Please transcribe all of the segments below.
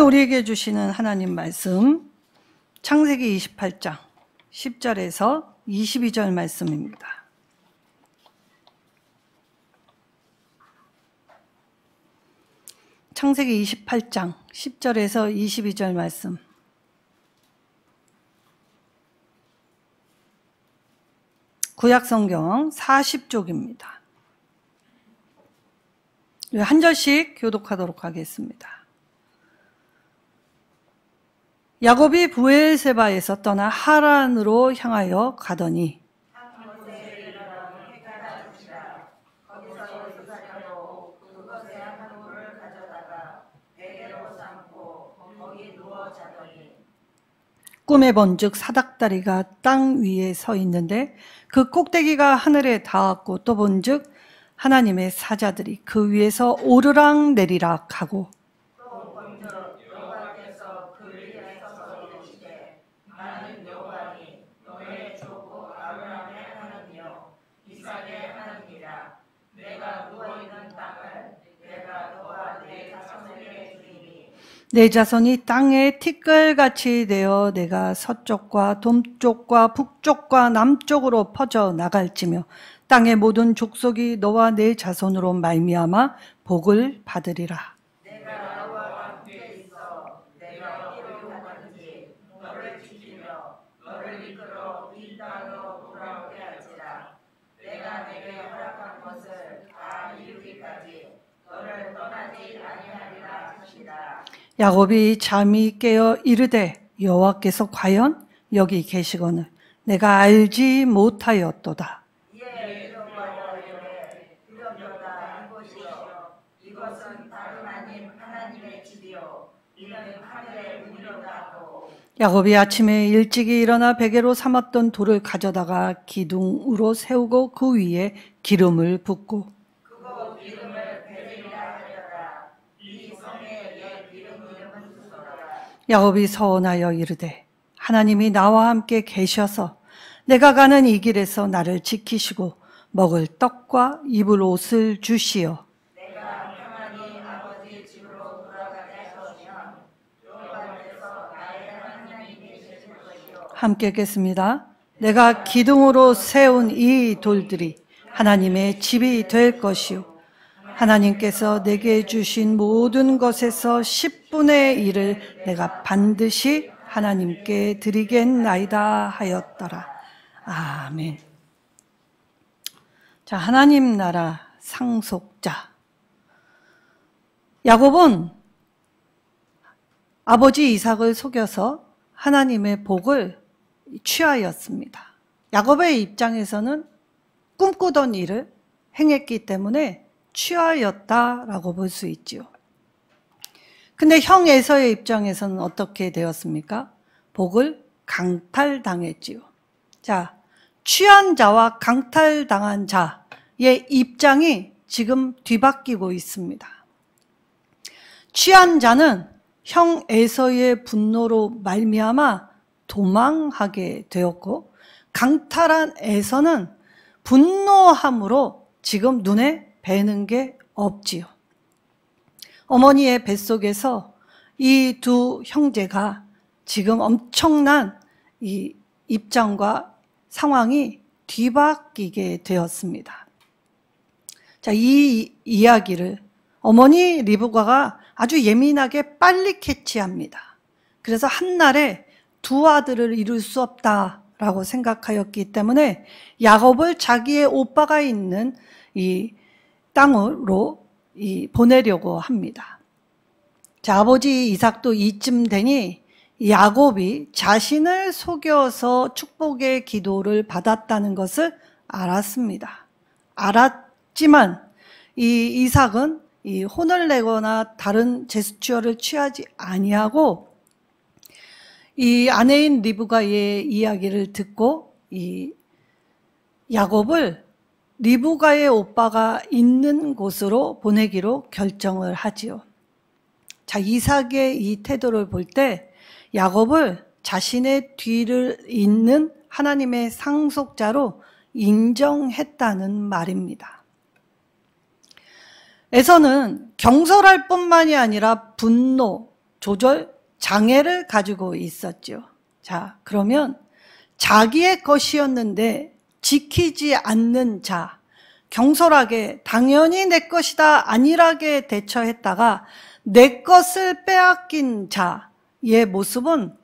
우리에게 주시는 하나님 말씀 창세기 28장 10절에서 22절 말씀입니다. 창세기 28장 10절에서 22절 말씀. 구약성경 40쪽입니다. 한 절씩 교독하도록 하겠습니다. 야곱이 브엘세바에서 떠나 하란으로 향하여 가더니 꿈에 본즉 사닥다리가 땅 위에 서 있는데 그 꼭대기가 하늘에 닿았고 또 본즉 하나님의 사자들이 그 위에서 오르락 내리락 하고 내 자손이 땅에 티끌같이 되어 내가 서쪽과 동쪽과 북쪽과 남쪽으로 퍼져 나갈지며 땅의 모든 족속이 너와 내 자손으로 말미암아 복을 받으리라. 내가 너와 함께 있어 내가 어디로 가든지 너를 지키며 너를 이끌어 이 땅으로 돌아오게 할지라. 내가 내게 허락한 것을 다 이루기까지 너를 떠나지 아니하리라 하시라. 야곱이 잠이 깨어 이르되 여호와께서 과연 여기 계시거늘 내가 알지 못하였도다. 예, 여호와여 이르되 이러려다 이곳이여 이것은 다름 아닌 하나님의 집이요 이는 하늘의 문이로다 하고. 야곱이 아침에 일찍이 일어나 베개로 삼았던 돌을 가져다가 기둥으로 세우고 그 위에 기름을 붓고 야곱이 서원하여 이르되 하나님이 나와 함께 계셔서 내가 가는 이 길에서 나를 지키시고 먹을 떡과 입을 옷을 주시어 내가 평안히 아버지 집으로 돌아가게 하시면 여호와께서 나의 하나님이 되실 것이요. 함께 읽겠습니다. 내가 기둥으로 세운 이 돌들이 하나님의 집이 될 것이요 하나님께서 내게 주신 모든 것에서 10분의 1을 내가 반드시 하나님께 드리겠나이다 하였더라. 아멘. 자, 하나님 나라 상속자. 야곱은 아버지 이삭을 속여서 하나님의 복을 취하였습니다. 야곱의 입장에서는 꿈꾸던 일을 행했기 때문에 취하였다라고 볼 수 있지요. 근데 형 에서의 입장에서는 어떻게 되었습니까? 복을 강탈당했지요. 자, 취한 자와 강탈당한 자의 입장이 지금 뒤바뀌고 있습니다. 취한 자는 형 에서의 분노로 말미암아 도망하게 되었고 강탈한 에서는 분노함으로 지금 눈에 뵈는 게 없지요. 어머니의 뱃속에서 이 두 형제가 지금 엄청난 이 입장과 상황이 뒤바뀌게 되었습니다. 자, 이 이야기를 어머니 리브가가 아주 예민하게 빨리 캐치합니다. 그래서 한날에 두 아들을 이룰 수 없다라고 생각하였기 때문에 야곱을 자기의 오빠가 있는 이 땅으로 보내려고 합니다. 자, 아버지 이삭도 이쯤 되니 야곱이 자신을 속여서 축복의 기도를 받았다는 것을 알았습니다. 알았지만 이 이삭은 이 혼을 내거나 다른 제스처를 취하지 아니하고 이 아내인 리브가의 이야기를 듣고 이 야곱을 리브가의 오빠가 있는 곳으로 보내기로 결정을 하지요. 자, 이삭의 이 태도를 볼 때 야곱을 자신의 뒤를 잇는 하나님의 상속자로 인정했다는 말입니다. 에서는 경솔할 뿐만이 아니라 분노, 조절 장애를 가지고 있었죠. 자, 그러면 자기의 것이었는데 지키지 않는 자, 경솔하게 당연히 내 것이다 안일하게 대처했다가 내 것을 빼앗긴 자의 모습은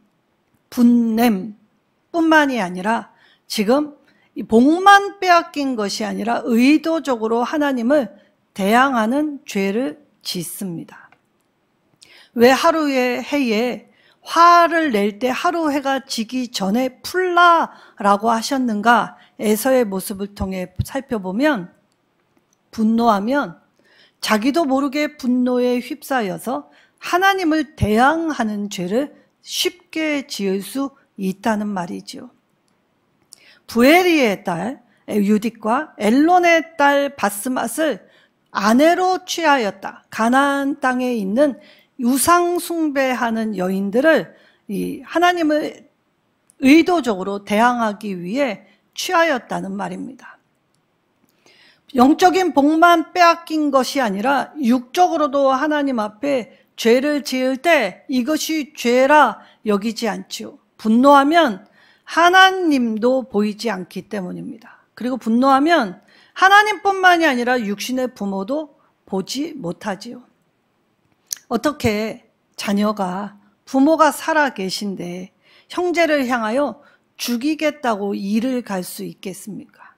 분냄뿐만이 아니라 지금 이 복만 빼앗긴 것이 아니라 의도적으로 하나님을 대항하는 죄를 짓습니다. 왜 하루의 해에 화를 낼 때 하루 해가 지기 전에 풀라라고 하셨는가? 에서의 모습을 통해 살펴보면 분노하면 자기도 모르게 분노에 휩싸여서 하나님을 대항하는 죄를 쉽게 지을 수 있다는 말이지요. 부에리의 딸 유딧과 엘론의 딸 바스맛을 아내로 취하였다. 가나안 땅에 있는 우상 숭배하는 여인들을 하나님을 의도적으로 대항하기 위해 취하였다는 말입니다. 영적인 복만 빼앗긴 것이 아니라 육적으로도 하나님 앞에 죄를 지을 때 이것이 죄라 여기지 않지요. 분노하면 하나님도 보이지 않기 때문입니다. 그리고 분노하면 하나님뿐만이 아니라 육신의 부모도 보지 못하지요. 어떻게 자녀가 부모가 살아 계신데 형제를 향하여 죽이겠다고 일을 갈 수 있겠습니까?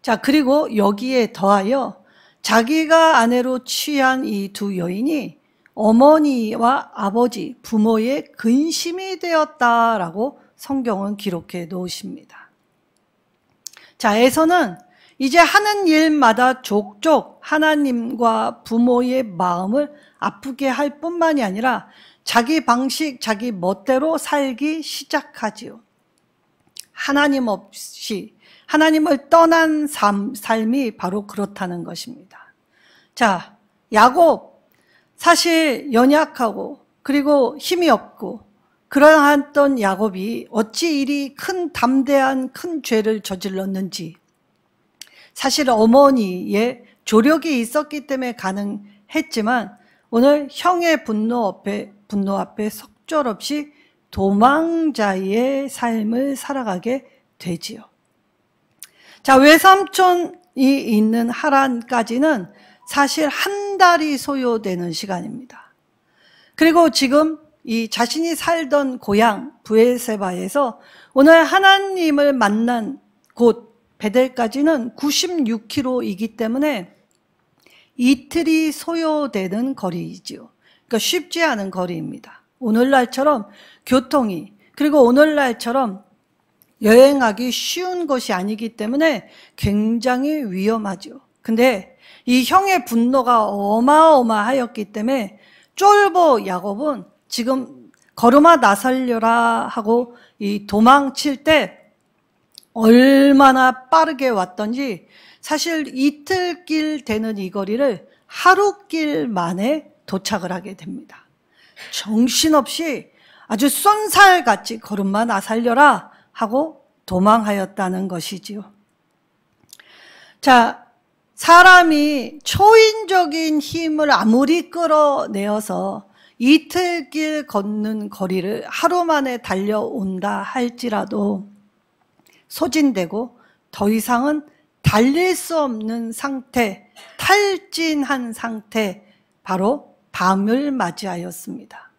자, 그리고 여기에 더하여 자기가 아내로 취한 이 두 여인이 어머니와 아버지, 부모의 근심이 되었다라고 성경은 기록해 놓으십니다. 자, 에서는 이제 하는 일마다 족족 하나님과 부모의 마음을 아프게 할 뿐만이 아니라 자기 방식, 자기 멋대로 살기 시작하지요. 하나님 없이 하나님을 떠난 삶이 바로 그렇다는 것입니다. 자, 야곱 사실 연약하고 그리고 힘이 없고 그러했던 야곱이 어찌 이리 큰 담대한 큰 죄를 저질렀는지 사실 어머니의 조력이 있었기 때문에 가능했지만 오늘 형의 분노 앞에 속절없이 도망자의 삶을 살아가게 되지요. 자, 외삼촌이 있는 하란까지는 사실 한 달이 소요되는 시간입니다. 그리고 지금 이 자신이 살던 고향 브에세바에서 오늘 하나님을 만난 곳 베델까지는 96km이기 때문에 이틀이 소요되는 거리이지요. 그러니까 쉽지 않은 거리입니다. 오늘날처럼 교통이 그리고 오늘날처럼 여행하기 쉬운 것이 아니기 때문에 굉장히 위험하죠. 근데 이 형의 분노가 어마어마하였기 때문에 쫄보 야곱은 지금 걸음아 나살려라 하고 이 도망칠 때 얼마나 빠르게 왔던지 사실 이틀길 되는 이 거리를 하루길 만에 도착을 하게 됩니다. 정신없이 아주 쏜살같이 걸음마 나살려라 하고 도망하였다는 것이지요. 자, 사람이 초인적인 힘을 아무리 끌어내어서 이틀길 걷는 거리를 하루 만에 달려온다 할지라도 소진되고 더 이상은 달릴 수 없는 상태, 탈진한 상태, 바로 밤을 맞이하였습니다.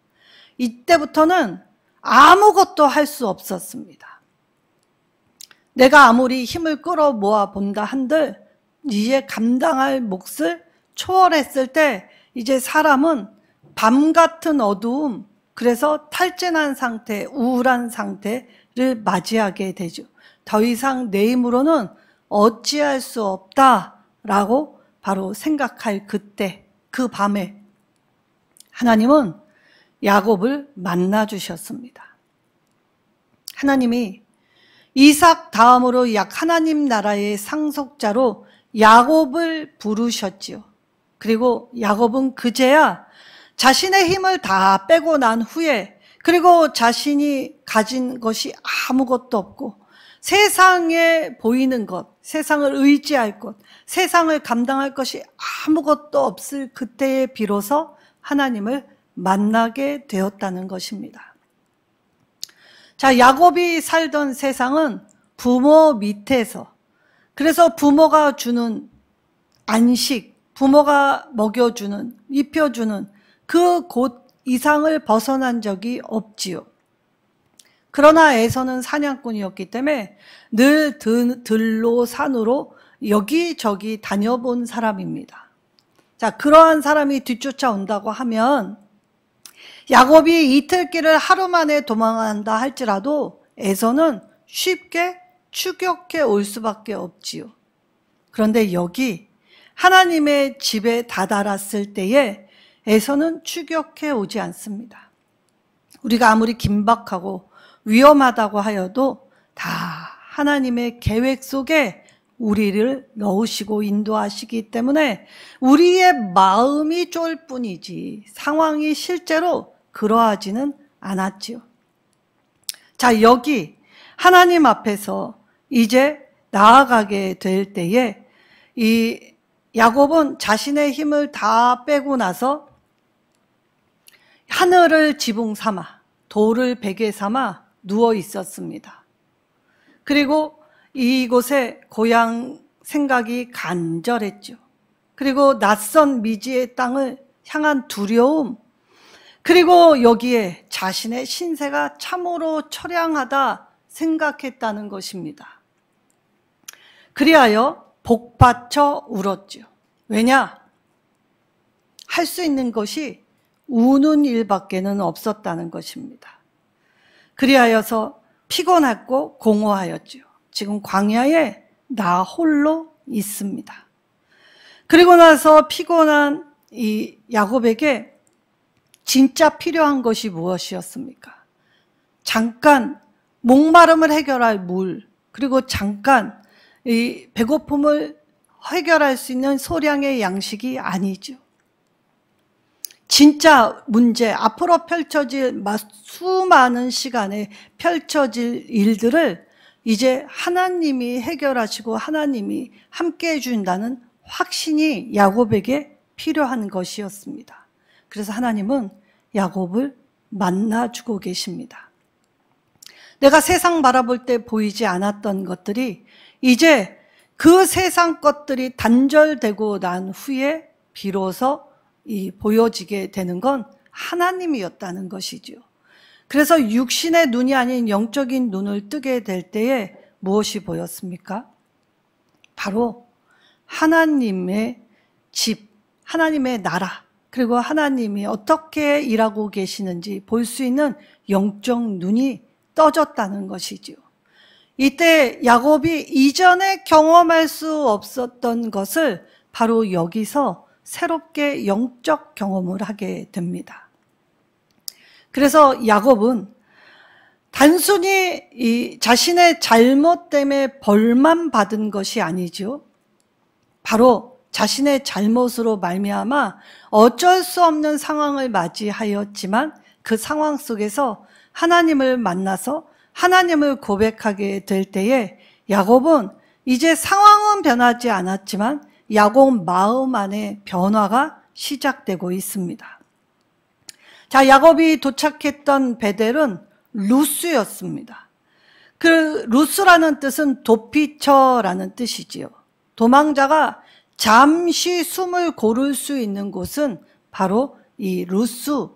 이때부터는 아무것도 할 수 없었습니다. 내가 아무리 힘을 끌어모아 본다 한들 이제 감당할 몫을 초월했을 때 이제 사람은 밤 같은 어두움, 그래서 탈진한 상태, 우울한 상태를 맞이하게 되죠. 더 이상 내 힘으로는 어찌할 수 없다라고 바로 생각할 그때, 그 밤에 하나님은 야곱을 만나 주셨습니다. 하나님이 이삭 다음으로 하나님 나라의 상속자로 야곱을 부르셨지요. 그리고 야곱은 그제야 자신의 힘을 다 빼고 난 후에 그리고 자신이 가진 것이 아무것도 없고 세상에 보이는 것, 세상을 의지할 것, 세상을 감당할 것이 아무것도 없을 그때에 비로소 하나님을 만나게 되었다는 것입니다. 자, 야곱이 살던 세상은 부모 밑에서, 그래서 부모가 주는 안식, 부모가 먹여주는, 입혀주는 그 곳 이상을 벗어난 적이 없지요. 그러나 에서는 사냥꾼이었기 때문에 늘 들로 산으로 여기저기 다녀본 사람입니다. 자, 그러한 사람이 뒤쫓아온다고 하면 야곱이 이틀길을 하루 만에 도망한다 할지라도 에서는 쉽게 추격해 올 수밖에 없지요. 그런데 여기 하나님의 집에 다다랐을 때에 에서는 추격해 오지 않습니다. 우리가 아무리 긴박하고 위험하다고 하여도 다 하나님의 계획 속에 우리를 넣으시고 인도하시기 때문에 우리의 마음이 쫄 뿐이지 상황이 실제로 그러하지는 않았지요. 자, 여기 하나님 앞에서 이제 나아가게 될 때에 이 야곱은 자신의 힘을 다 빼고 나서 하늘을 지붕 삼아 돌을 베개 삼아 누워 있었습니다. 그리고 이곳에 고향 생각이 간절했죠. 그리고 낯선 미지의 땅을 향한 두려움, 그리고 여기에 자신의 신세가 참으로 처량하다 생각했다는 것입니다. 그리하여 복받쳐 울었죠. 왜냐? 할 수 있는 것이 우는 일밖에는 없었다는 것입니다. 그리하여서 피곤했고 공허하였죠. 지금 광야에 나 홀로 있습니다. 그리고 나서 피곤한 이 야곱에게 진짜 필요한 것이 무엇이었습니까? 잠깐 목마름을 해결할 물, 그리고 잠깐 이 배고픔을 해결할 수 있는 소량의 양식이 아니죠. 진짜 문제, 앞으로 펼쳐질 수많은 시간에 펼쳐질 일들을 이제 하나님이 해결하시고 하나님이 함께 해준다는 확신이 야곱에게 필요한 것이었습니다. 그래서 하나님은 야곱을 만나주고 계십니다. 내가 세상 바라볼 때 보이지 않았던 것들이 이제 그 세상 것들이 단절되고 난 후에 비로소 보여지게 되는 건 하나님이었다는 것이죠. 그래서 육신의 눈이 아닌 영적인 눈을 뜨게 될 때에 무엇이 보였습니까? 바로 하나님의 집, 하나님의 나라, 그리고 하나님이 어떻게 일하고 계시는지 볼 수 있는 영적 눈이 떠졌다는 것이죠. 이때 야곱이 이전에 경험할 수 없었던 것을 바로 여기서 새롭게 영적 경험을 하게 됩니다. 그래서 야곱은 단순히 이 자신의 잘못 때문에 벌만 받은 것이 아니죠. 바로 자신의 잘못으로 말미암아 어쩔 수 없는 상황을 맞이하였지만 그 상황 속에서 하나님을 만나서 하나님을 고백하게 될 때에 야곱은 이제 상황은 변하지 않았지만 야곱 마음 안에 변화가 시작되고 있습니다. 자, 야곱이 도착했던 베델은 루스였습니다. 그 루스라는 뜻은 도피처라는 뜻이지요. 도망자가 잠시 숨을 고를 수 있는 곳은 바로 이 루스,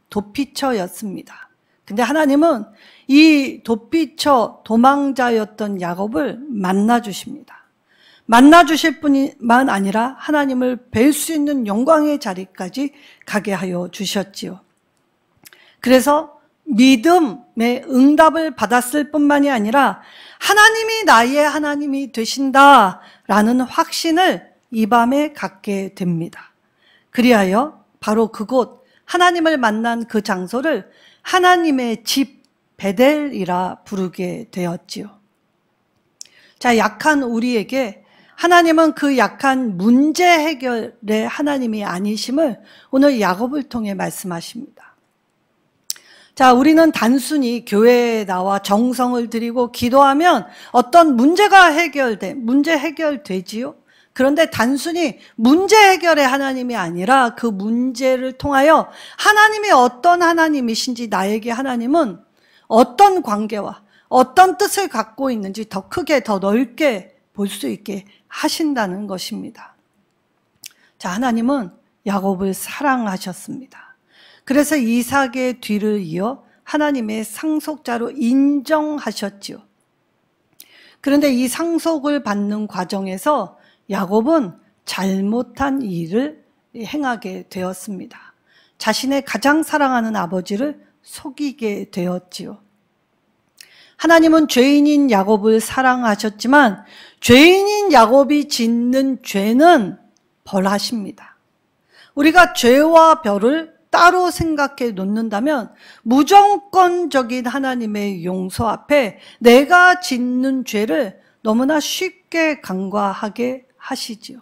도피처였습니다. 근데 하나님은 이 도피처, 도망자였던 야곱을 만나주십니다. 만나주실 뿐만 아니라 하나님을 뵐 수 있는 영광의 자리까지 가게 하여 주셨지요. 그래서 믿음의 응답을 받았을 뿐만이 아니라 하나님이 나의 하나님이 되신다라는 확신을 이 밤에 갖게 됩니다. 그리하여 바로 그곳 하나님을 만난 그 장소를 하나님의 집 베델이라 부르게 되었지요. 자, 약한 우리에게 하나님은 그 약한 문제 해결의 하나님이 아니심을 오늘 야곱을 통해 말씀하십니다. 자, 우리는 단순히 교회에 나와 정성을 들이고 기도하면 어떤 문제 해결되지요? 그런데 단순히 문제 해결의 하나님이 아니라 그 문제를 통하여 하나님이 어떤 하나님이신지, 나에게 하나님은 어떤 관계와 어떤 뜻을 갖고 있는지 더 크게, 더 넓게 볼 수 있게 하신다는 것입니다. 자, 하나님은 야곱을 사랑하셨습니다. 그래서 이삭의 뒤를 이어 하나님의 상속자로 인정하셨지요. 그런데 이 상속을 받는 과정에서 야곱은 잘못한 일을 행하게 되었습니다. 자신의 가장 사랑하는 아버지를 속이게 되었지요. 하나님은 죄인인 야곱을 사랑하셨지만 죄인인 야곱이 짓는 죄는 벌하십니다. 우리가 죄와 벌을 따로 생각해 놓는다면 무조건적인 하나님의 용서 앞에 내가 짓는 죄를 너무나 쉽게 간과하게 하시지요.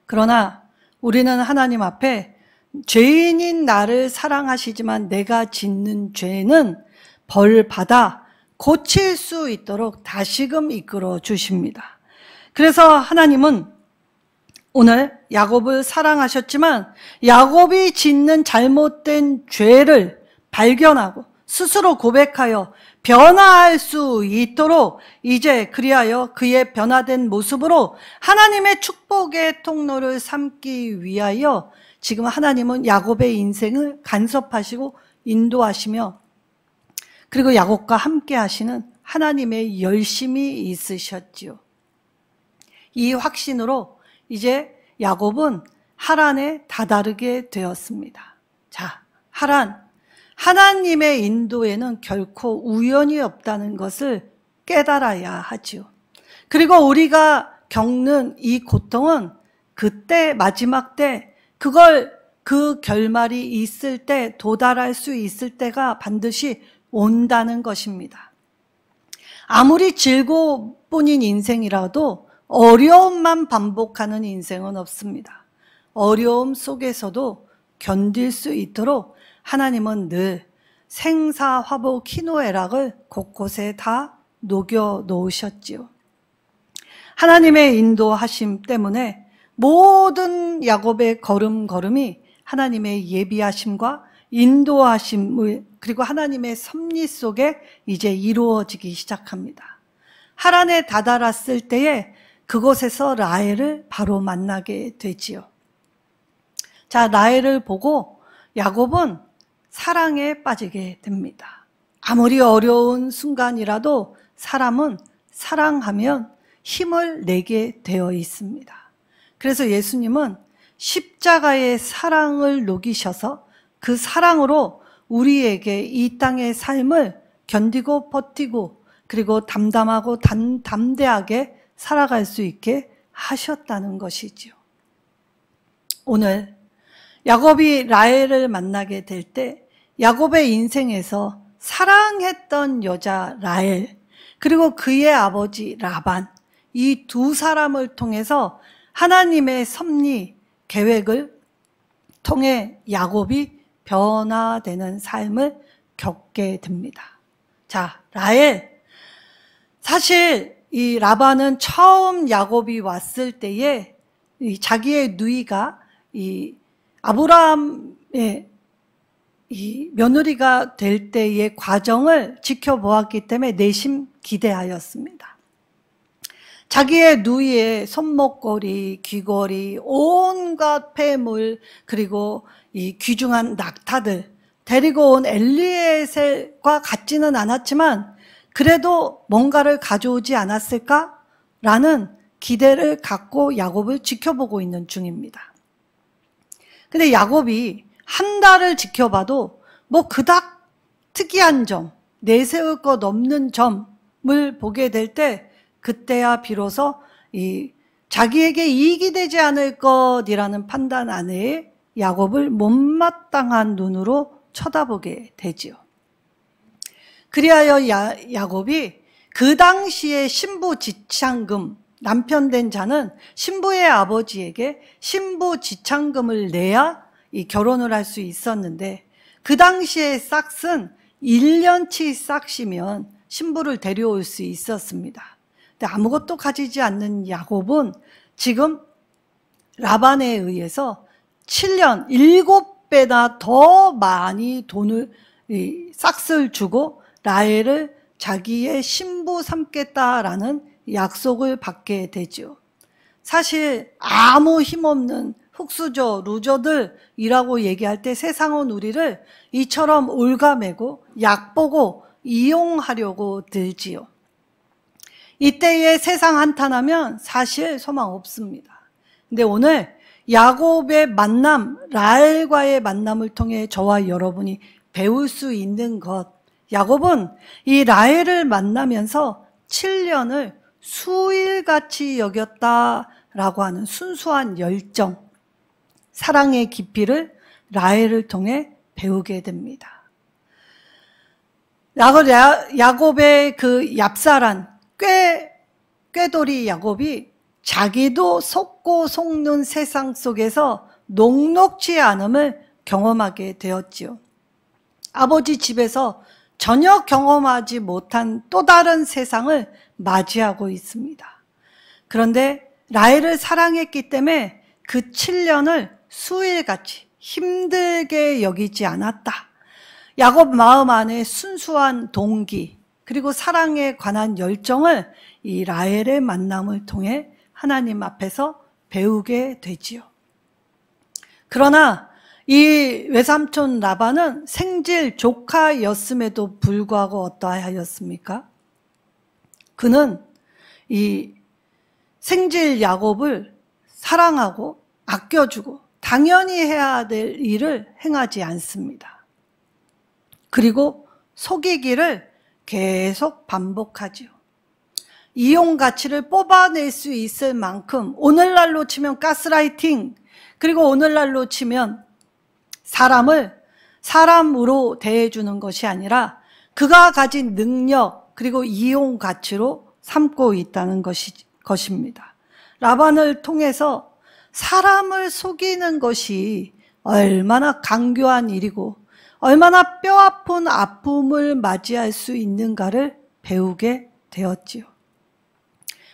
그러나 우리는 하나님 앞에 죄인인 나를 사랑하시지만 내가 짓는 죄는 벌 받아 고칠 수 있도록 다시금 이끌어 주십니다. 그래서 하나님은 오늘 야곱을 사랑하셨지만 야곱이 짓는 잘못된 죄를 발견하고 스스로 고백하여 변화할 수 있도록 이제 그리하여 그의 변화된 모습으로 하나님의 축복의 통로를 삼기 위하여 지금 하나님은 야곱의 인생을 간섭하시고 인도하시며 그리고 야곱과 함께 하시는 하나님의 열심이 있으셨지요. 이 확신으로 이제 야곱은 하란에 다다르게 되었습니다. 자, 하란, 하나님의 인도에는 결코 우연이 없다는 것을 깨달아야 하지요. 그리고 우리가 겪는 이 고통은 그때 마지막 때 그 결말이 있을 때 도달할 수 있을 때가 반드시 온다는 것입니다. 아무리 즐거운 인생이라도 어려움만 반복하는 인생은 없습니다. 어려움 속에서도 견딜 수 있도록 하나님은 늘 생사화복 희노애락을 곳곳에 다 녹여 놓으셨지요. 하나님의 인도하심 때문에 모든 야곱의 걸음걸음이 하나님의 예비하심과 인도하심 그리고 하나님의 섭리 속에 이제 이루어지기 시작합니다. 하란에 다다랐을 때에 그곳에서 라헬을 바로 만나게 되지요. 자, 라헬을 보고 야곱은 사랑에 빠지게 됩니다. 아무리 어려운 순간이라도 사람은 사랑하면 힘을 내게 되어 있습니다. 그래서 예수님은 십자가의 사랑을 녹이셔서 그 사랑으로 우리에게 이 땅의 삶을 견디고 버티고 그리고 담담하고 담대하게 살아갈 수 있게 하셨다는 것이지요. 오늘 야곱이 라헬을 만나게 될 때 야곱의 인생에서 사랑했던 여자 라헬 그리고 그의 아버지 라반 이 두 사람을 통해서 하나님의 섭리 계획을 통해 야곱이 변화되는 삶을 겪게 됩니다. 자, 라헬 사실 이 라반은 처음 야곱이 왔을 때에 자기의 누이가 이 아브라함의 이 며느리가 될 때의 과정을 지켜보았기 때문에 내심 기대하였습니다. 자기의 누이의 손목걸이, 귀걸이, 온갖 폐물 그리고 이 귀중한 낙타들 데리고 온 엘리에셀과 같지는 않았지만 그래도 뭔가를 가져오지 않았을까라는 기대를 갖고 야곱을 지켜보고 있는 중입니다. 근데 야곱이 한 달을 지켜봐도 뭐 그닥 특이한 점, 내세울 것 없는 점을 보게 될 때 그때야 비로소 이 자기에게 이익이 되지 않을 것이라는 판단 안에 야곱을 못마땅한 눈으로 쳐다보게 되지요. 그리하여 야곱이 그 당시에 신부 지창금, 남편 된 자는 신부의 아버지에게 신부 지창금을 내야 이 결혼을 할 수 있었는데 그 당시에 싹은 1년치 싹이면 신부를 데려올 수 있었습니다. 근데 아무것도 가지지 않는 야곱은 지금 라반에 의해서 7년 7배나 더 많이 돈을 싹쓸 주고 라헬을 자기의 신부 삼겠다라는 약속을 받게 되죠. 사실 아무 힘없는 흙수저, 루저들이라고 얘기할 때 세상은 우리를 이처럼 올가매고 약보고 이용하려고 들지요. 이때에 세상 한탄하면 사실 소망 없습니다. 근데 오늘 야곱의 만남, 라헬과의 만남을 통해 저와 여러분이 배울 수 있는 것, 야곱은 이 라헬을 만나면서 7년을 수일같이 여겼다라고 하는 순수한 열정, 사랑의 깊이를 라헬을 통해 배우게 됩니다. 야곱의 그 얍살한 꾀돌이 야곱이 자기도 속고 속는 세상 속에서 녹록지 않음을 경험하게 되었지요. 아버지 집에서 전혀 경험하지 못한 또 다른 세상을 맞이하고 있습니다. 그런데 라헬을 사랑했기 때문에 그 7년을 수일같이 힘들게 여기지 않았다. 야곱 마음 안에 순수한 동기 그리고 사랑에 관한 열정을 이 라헬의 만남을 통해 하나님 앞에서 배우게 되지요. 그러나 이 외삼촌 라반은 생질 조카였음에도 불구하고 어떠하였습니까? 그는 이 생질 야곱을 사랑하고 아껴주고 당연히 해야 될 일을 행하지 않습니다. 그리고 속이기를 계속 반복하지요. 이용 가치를 뽑아낼 수 있을 만큼 오늘날로 치면 가스라이팅, 그리고 오늘날로 치면 사람을 사람으로 대해주는 것이 아니라 그가 가진 능력 그리고 이용 가치로 삼고 있다는 것입니다. 라반을 통해서 사람을 속이는 것이 얼마나 강교한 일이고 얼마나 뼈아픈 아픔을 맞이할 수 있는가를 배우게 되었지요.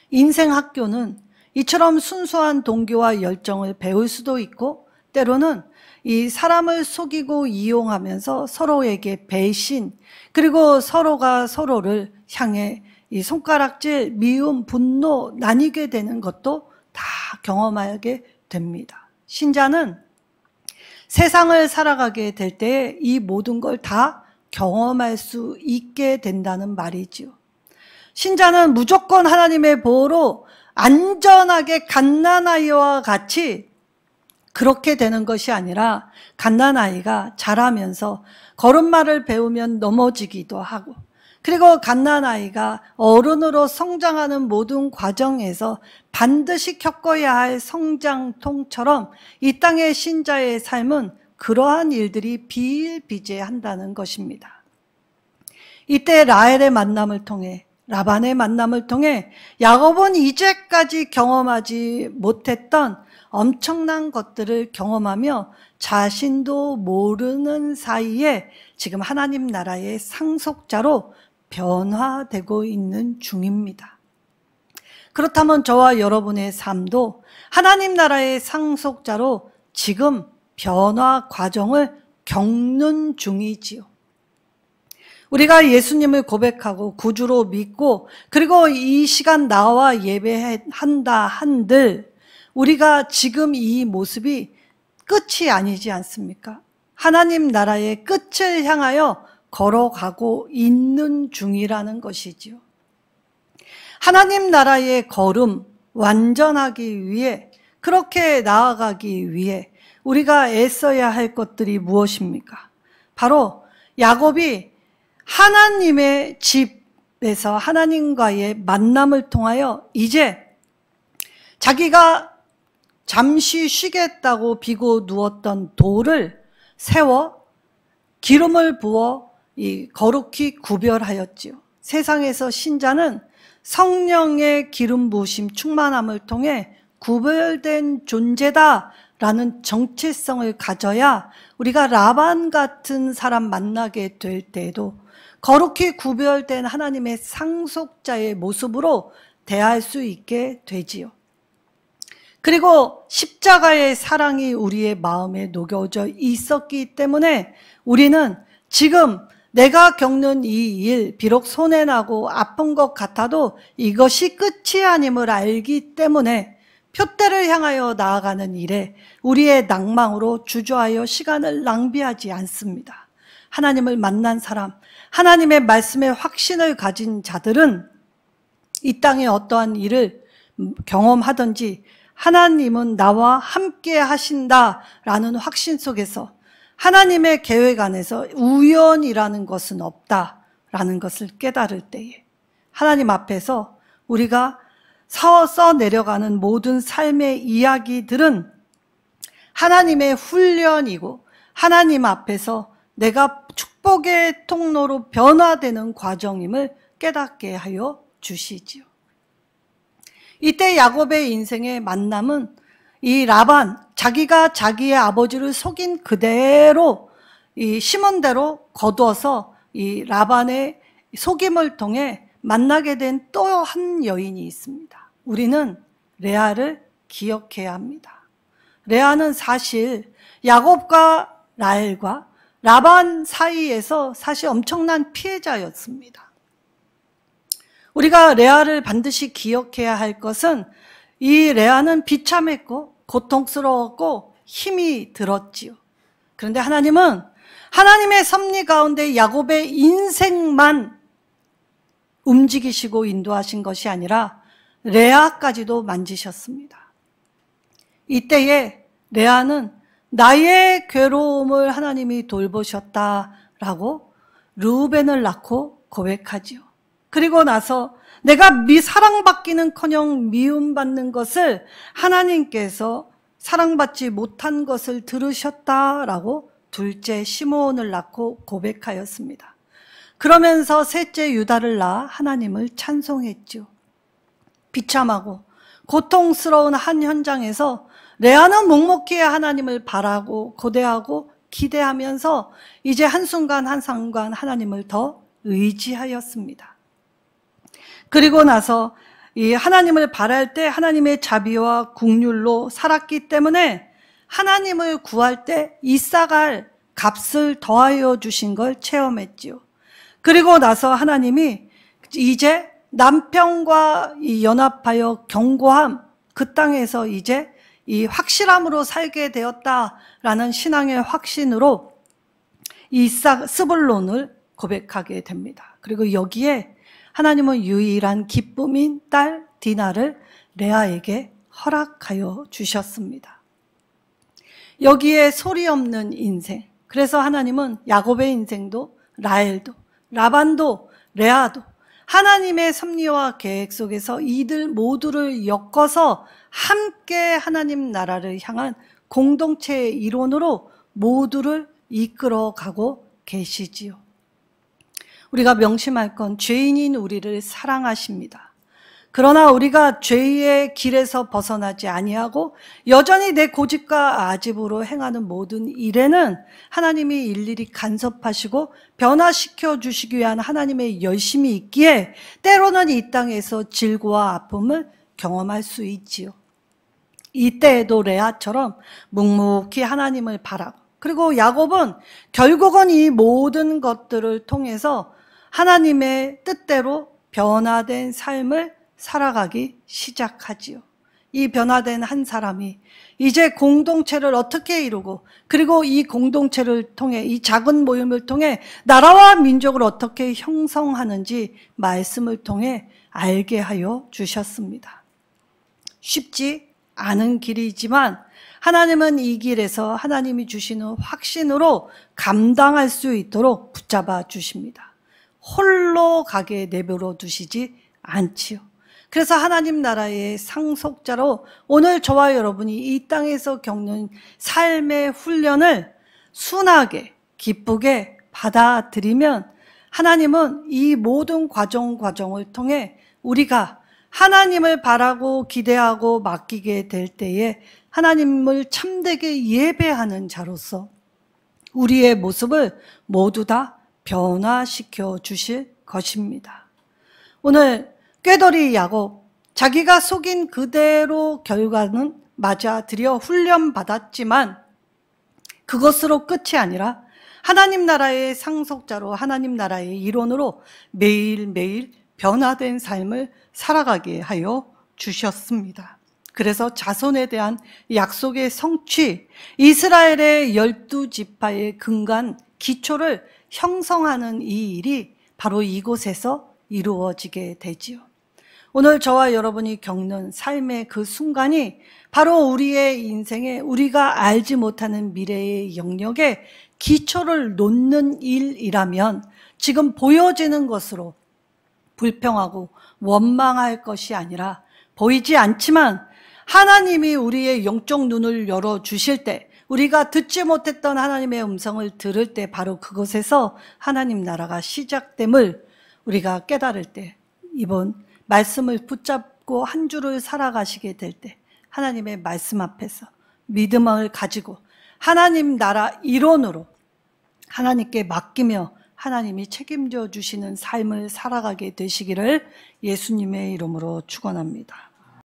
인생 학교는 이처럼 순수한 동기와 열정을 배울 수도 있고 때로는 이 사람을 속이고 이용하면서 서로에게 배신 그리고 서로가 서로를 향해 이 손가락질, 미움, 분노 나뉘게 되는 것도 다 경험하게 됩니다. 신자는 세상을 살아가게 될 때 이 모든 걸 다 경험할 수 있게 된다는 말이지요. 신자는 무조건 하나님의 보호로 안전하게 갓난아이와 같이 그렇게 되는 것이 아니라 갓난아이가 자라면서 걸음마를 배우면 넘어지기도 하고 그리고 갓난아이가 어른으로 성장하는 모든 과정에서 반드시 겪어야 할 성장통처럼 이 땅의 신자의 삶은 그러한 일들이 비일비재한다는 것입니다. 이때 라헬의 만남을 통해 라반의 만남을 통해 야곱은 이제까지 경험하지 못했던 엄청난 것들을 경험하며 자신도 모르는 사이에 지금 하나님 나라의 상속자로 변화되고 있는 중입니다. 그렇다면 저와 여러분의 삶도 하나님 나라의 상속자로 지금 변화 과정을 겪는 중이지요. 우리가 예수님을 고백하고 구주로 믿고 그리고 이 시간 나와 예배한다 한들 우리가 지금 이 모습이 끝이 아니지 않습니까? 하나님 나라의 끝을 향하여 걸어가고 있는 중이라는 것이지요. 하나님 나라의 걸음 완전하기 위해 그렇게 나아가기 위해 우리가 애써야 할 것들이 무엇입니까? 바로 야곱이 하나님의 집에서 하나님과의 만남을 통하여 이제 자기가 잠시 쉬겠다고 비고 누웠던 돌을 세워 기름을 부어 거룩히 구별하였지요. 세상에서 신자는 성령의 기름 부으심 충만함을 통해 구별된 존재다라는 정체성을 가져야 우리가 라반 같은 사람 만나게 될 때에도 거룩히 구별된 하나님의 상속자의 모습으로 대할 수 있게 되지요. 그리고 십자가의 사랑이 우리의 마음에 녹여져 있었기 때문에 우리는 지금 내가 겪는 이 일, 비록 손해나고 아픈 것 같아도 이것이 끝이 아님을 알기 때문에 표대를 향하여 나아가는 일에 우리의 낭망으로 주저하여 시간을 낭비하지 않습니다. 하나님을 만난 사람, 하나님의 말씀에 확신을 가진 자들은 이 땅에 어떠한 일을 경험하든지 하나님은 나와 함께 하신다라는 확신 속에서 하나님의 계획 안에서 우연이라는 것은 없다라는 것을 깨달을 때에 하나님 앞에서 우리가 써내려가는 모든 삶의 이야기들은 하나님의 훈련이고 하나님 앞에서 내가 축복의 통로로 변화되는 과정임을 깨닫게 하여 주시지요. 이때 야곱의 인생의 만남은 이 라반, 자기가 자기의 아버지를 속인 그대로 이 시몬대로 거두어서 이 라반의 속임을 통해 만나게 된 또 한 여인이 있습니다. 우리는 레아를 기억해야 합니다. 레아는 사실 야곱과 라헬과 라반 사이에서 사실 엄청난 피해자였습니다. 우리가 레아를 반드시 기억해야 할 것은 이 레아는 비참했고 고통스러웠고 힘이 들었지요. 그런데 하나님은 하나님의 섭리 가운데 야곱의 인생만 움직이시고 인도하신 것이 아니라 레아까지도 만지셨습니다. 이때에 레아는 나의 괴로움을 하나님이 돌보셨다라고 르우벤을 낳고 고백하지요. 그리고 나서 내가 사랑받기는커녕 미움받는 것을 하나님께서 사랑받지 못한 것을 들으셨다라고 둘째 시므온을 낳고 고백하였습니다. 그러면서 셋째 유다를 낳아 하나님을 찬송했죠. 비참하고 고통스러운 한 현장에서 레아는 묵묵히 하나님을 바라고 고대하고 기대하면서 이제 한순간 한순간 하나님을 더 의지하였습니다. 그리고 나서 이 하나님을 바랄 때 하나님의 자비와 긍휼로 살았기 때문에 하나님을 구할 때 이삭을 값을 더하여 주신 걸 체험했지요. 그리고 나서 하나님이 이제 남편과 연합하여 경고함, 그 땅에서 이제 이 확실함으로 살게 되었다라는 신앙의 확신으로 이삭 스불론을 고백하게 됩니다. 그리고 여기에 하나님은 유일한 기쁨인 딸 디나를 레아에게 허락하여 주셨습니다. 여기에 소리 없는 인생, 그래서 하나님은 야곱의 인생도 라헬도 라반도 레아도 하나님의 섭리와 계획 속에서 이들 모두를 엮어서 함께 하나님 나라를 향한 공동체의 일원으로 모두를 이끌어가고 계시지요. 우리가 명심할 건 죄인인 우리를 사랑하십니다. 그러나 우리가 죄의 길에서 벗어나지 아니하고 여전히 내 고집과 아집으로 행하는 모든 일에는 하나님이 일일이 간섭하시고 변화시켜 주시기 위한 하나님의 열심이 있기에 때로는 이 땅에서 질고와 아픔을 경험할 수 있지요. 이때에도 레아처럼 묵묵히 하나님을 바라고, 그리고 야곱은 결국은 이 모든 것들을 통해서 하나님의 뜻대로 변화된 삶을 살아가기 시작하지요. 이 변화된 한 사람이 이제 공동체를 어떻게 이루고, 그리고 이 공동체를 통해, 이 작은 모임을 통해 나라와 민족을 어떻게 형성하는지 말씀을 통해 알게 하여 주셨습니다. 쉽지 않은 길이지만 하나님은 이 길에서 하나님이 주시는 확신으로 감당할 수 있도록 붙잡아 주십니다. 홀로 가게 내버려 두시지 않지요. 그래서 하나님 나라의 상속자로 오늘 저와 여러분이 이 땅에서 겪는 삶의 훈련을 순하게 기쁘게 받아들이면 하나님은 이 모든 과정을 통해 우리가 하나님을 바라고 기대하고 맡기게 될 때에 하나님을 참되게 예배하는 자로서 우리의 모습을 모두 다 변화시켜 주실 것입니다. 오늘 꾀더리 야곱, 자기가 속인 그대로 결과는 맞아들여 훈련받았지만 그것으로 끝이 아니라 하나님 나라의 상속자로 하나님 나라의 일원으로 매일매일 변화된 삶을 살아가게 하여 주셨습니다. 그래서 자손에 대한 약속의 성취, 이스라엘의 12지파의 근간 기초를 형성하는 이 일이 바로 이곳에서 이루어지게 되지요. 오늘 저와 여러분이 겪는 삶의 그 순간이 바로 우리의 인생에 우리가 알지 못하는 미래의 영역에 기초를 놓는 일이라면 지금 보여지는 것으로 불평하고 원망할 것이 아니라 보이지 않지만 하나님이 우리의 영적 눈을 열어주실 때, 우리가 듣지 못했던 하나님의 음성을 들을 때 바로 그곳에서 하나님 나라가 시작됨을 우리가 깨달을 때, 이번 말씀을 붙잡고 한 주를 살아가시게 될 때 하나님의 말씀 앞에서 믿음을 가지고 하나님 나라 일원으로 하나님께 맡기며 하나님이 책임져 주시는 삶을 살아가게 되시기를 예수님의 이름으로 축원합니다.